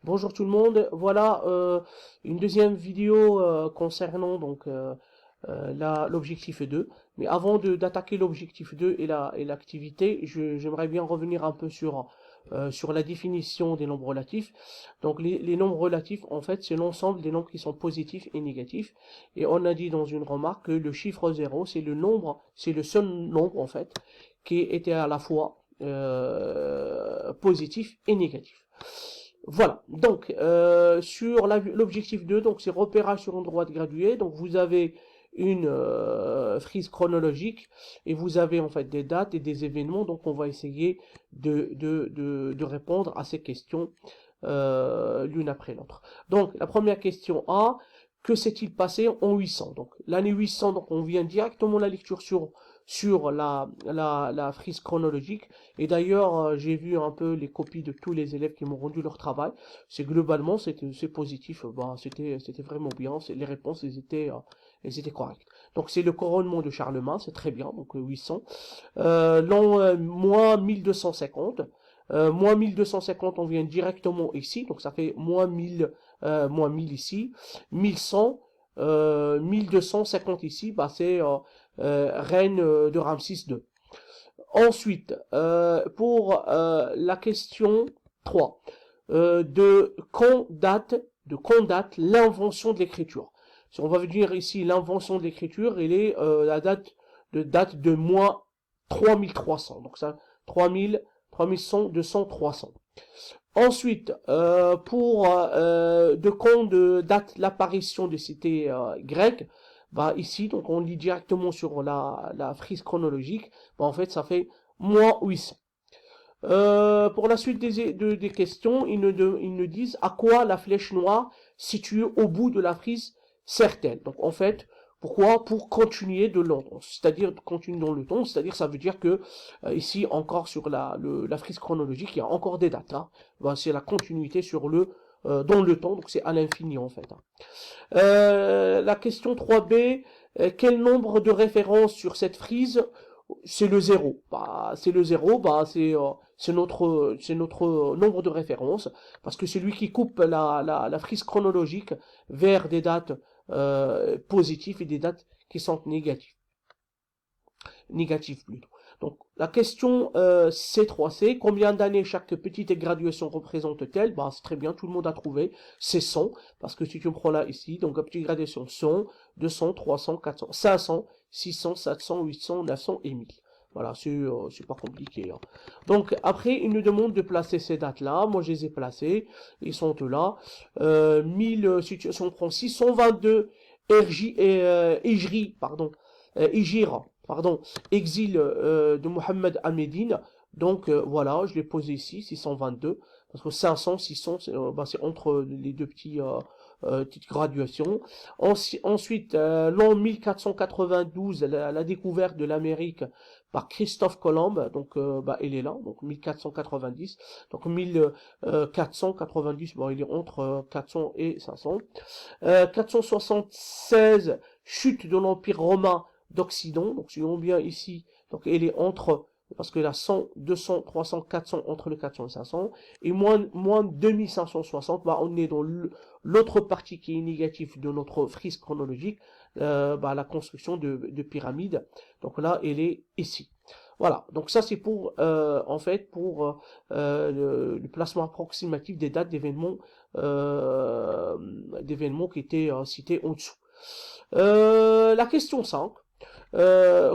Bonjour tout le monde, voilà une deuxième vidéo concernant l'objectif 2. Mais avant d'attaquer l'objectif 2 et l'activité, j'aimerais bien revenir un peu sur la définition des nombres relatifs. Donc les nombres relatifs, en fait, c'est l'ensemble des nombres qui sont positifs et négatifs. Et on a dit dans une remarque que le chiffre 0, c'est le seul nombre, en fait, qui était à la fois positif et négatif. Voilà, donc sur l'objectif 2, donc c'est repérage sur une droite graduée, donc vous avez une frise chronologique et vous avez en fait des dates et des événements, donc on va essayer de répondre à ces questions l'une après l'autre. Donc la première question A, que s'est-il passé en 800? Donc l'année 800, donc on vient directement la lecture sur la frise chronologique. Et d'ailleurs, j'ai vu un peu les copies de tous les élèves qui m'ont rendu leur travail. C'est globalement, c'est positif. Bah, c'était vraiment bien. Les réponses, elles étaient correctes. Donc c'est le couronnement de Charlemagne, c'est très bien. Donc 800. L'an moins 1250. Moins 1250, on vient directement ici. Donc ça fait moins 1000 ici. 1100. 1250 ici, bah, c'est reine de Ramsis II. Ensuite, pour la question 3, de quand date l'invention de l'écriture. Si on va dire ici l'invention de l'écriture, elle est la date de moins 3300. Donc ça, 3000, 3100, 200, 300. Ensuite, pour de quand date l'apparition des cités grecques, bah ici, donc on lit directement sur la frise chronologique, bah en fait ça fait moins 800. Pour la suite des questions, ils nous disent à quoi la flèche noire située au bout de la frise sert-elle. Donc en fait, pourquoi? Pour continuer de longtemps, c'est-à-dire continuer dans le temps, c'est-à-dire ça veut dire que ici encore sur la frise chronologique, il y a encore des dates. Hein. Ben, c'est la continuité dans le temps, donc c'est à l'infini en fait. Hein. La question 3b, quel nombre de références sur cette frise? C'est le zéro. Bah, c'est le zéro, bah, c'est notre nombre de références, parce que c'est lui qui coupe la frise chronologique vers des dates positives et des dates qui sont négatives plutôt. Donc la question C3C, combien d'années chaque petite graduation représente-t-elle? Bah, c'est très bien, tout le monde a trouvé, c'est 100, parce que si tu me prends là ici, donc la petite graduation 100, 200, 300, 400, 500, 600, 700, 800, 900 et 1000. Voilà, c'est pas compliqué. Hein. Donc après, il nous demande de placer ces dates-là. Moi, je les ai placées. Ils sont là. 1000, si on prend 622 Hijri, pardon, Hijir, pardon, exil de Mohammed à Médine. Donc voilà, je l'ai posé ici, 622, parce que 500, 600, c'est entre les deux petites graduations. Ensuite, l'an 1492, la découverte de l'Amérique par Christophe Colomb, donc il est là, donc 1490, donc 1490, bon, il est entre 400 et 500. 476, chute de l'Empire romain d'Occident, donc si on vient ici, donc elle est entre, parce que la 100, 200, 300, 400, entre le 400 et 500, et moins 2560, bah, on est dans l'autre partie qui est négative de notre frise chronologique, la construction de pyramides, donc là, elle est ici. Voilà, donc ça c'est pour, en fait, pour le placement approximatif des dates d'événements qui étaient cités en dessous. La question 5.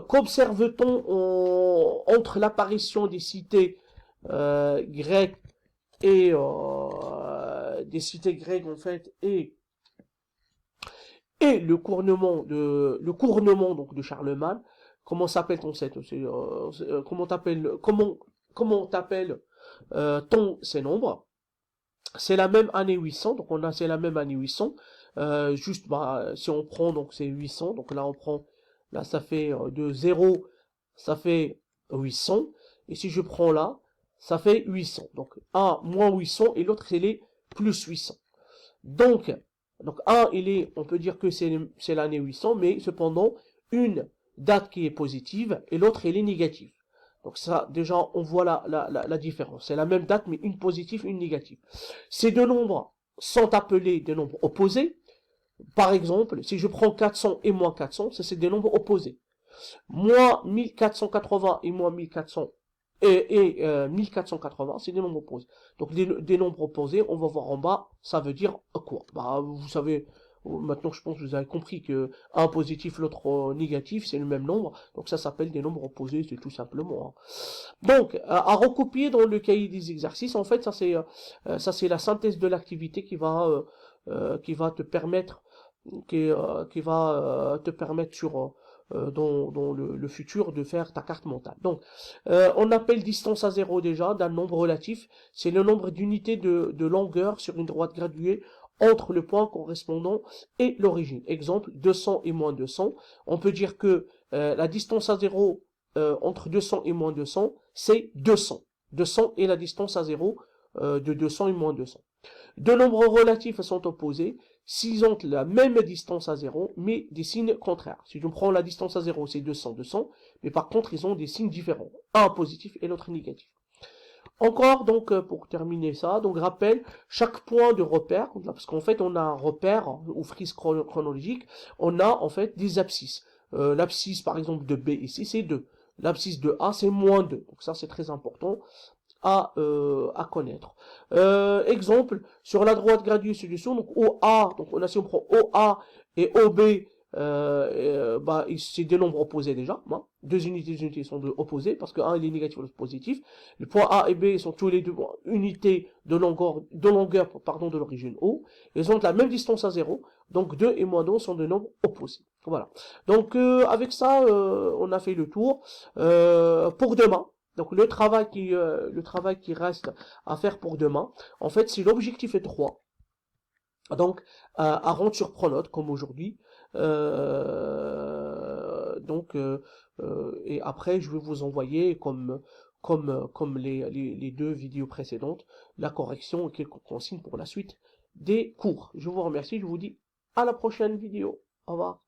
Qu'observe-t-on entre l'apparition des cités grecques et en fait et le couronnement donc de Charlemagne? Comment s'appelle-t-on comment t'appelles ces nombres? C'est la même année 800, donc c'est la même année 800. Juste, bah, si on prend, donc c'est 800, donc là on prend, là ça fait de 0, ça fait 800. Et si je prends là, ça fait 800. Donc un moins 800 et l'autre c'est les plus 800. Donc, un, on peut dire que c'est l'année 800, mais cependant, une date qui est positive et l'autre elle est négative. Donc ça, déjà, on voit la différence. C'est la même date, mais une positive, une négative. Ces deux nombres sont appelés des nombres opposés. Par exemple, si je prends 400 et moins 400, ça c'est des nombres opposés. Moins 1480 et moins 1400 et 1480, c'est des nombres opposés. Donc des nombres opposés, on va voir en bas, ça veut dire quoi? Bah, vous savez, maintenant je pense que vous avez compris que un positif, l'autre négatif, c'est le même nombre. Donc ça s'appelle des nombres opposés, c'est tout simplement, hein. Donc, à recopier dans le cahier des exercices, en fait, ça c'est la synthèse de l'activité qui va te permettre qui va te permettre dans le futur de faire ta carte mentale. Donc, on appelle distance à zéro déjà d'un nombre relatif. C'est le nombre d'unités de longueur sur une droite graduée entre le point correspondant et l'origine. Exemple, 200 et moins 200. On peut dire que la distance à zéro entre 200 et moins 200, c'est 200. 200 est la distance à zéro de 200 et moins 200. Deux nombres relatifs sont opposés s'ils ont la même distance à 0, mais des signes contraires. Si je prends la distance à 0, c'est 200, 200, mais par contre, ils ont des signes différents. Un positif et l'autre négatif. Encore, donc, pour terminer ça, donc rappel, chaque point de repère, parce qu'en fait, on a un repère, ou frise chronologique, on a en fait des abscisses. L'abscisse, par exemple, de B ici, c'est 2. L'abscisse de A, c'est moins 2. Donc ça, c'est très important à connaître. Exemple, sur la droite graduée ci-dessous, donc OA, donc si on prend OA et OB, bah, c'est des nombres opposés déjà. Hein. Deux unités sont opposées parce que 1 il est négatif et l'autre positif. Les points A et B sont tous les deux unités de longueur de l'origine O. Ils ont la même distance à 0. Donc 2 et moins 2 sont des nombres opposés. Voilà. Donc avec ça, on a fait le tour. Pour demain, donc le travail qui reste à faire pour demain, en fait, si l'objectif est 3, donc à rendre sur Pronote comme aujourd'hui, et après je vais vous envoyer comme les deux vidéos précédentes, la correction et quelques consignes pour la suite des cours. Je vous remercie, je vous dis à la prochaine vidéo. Au revoir.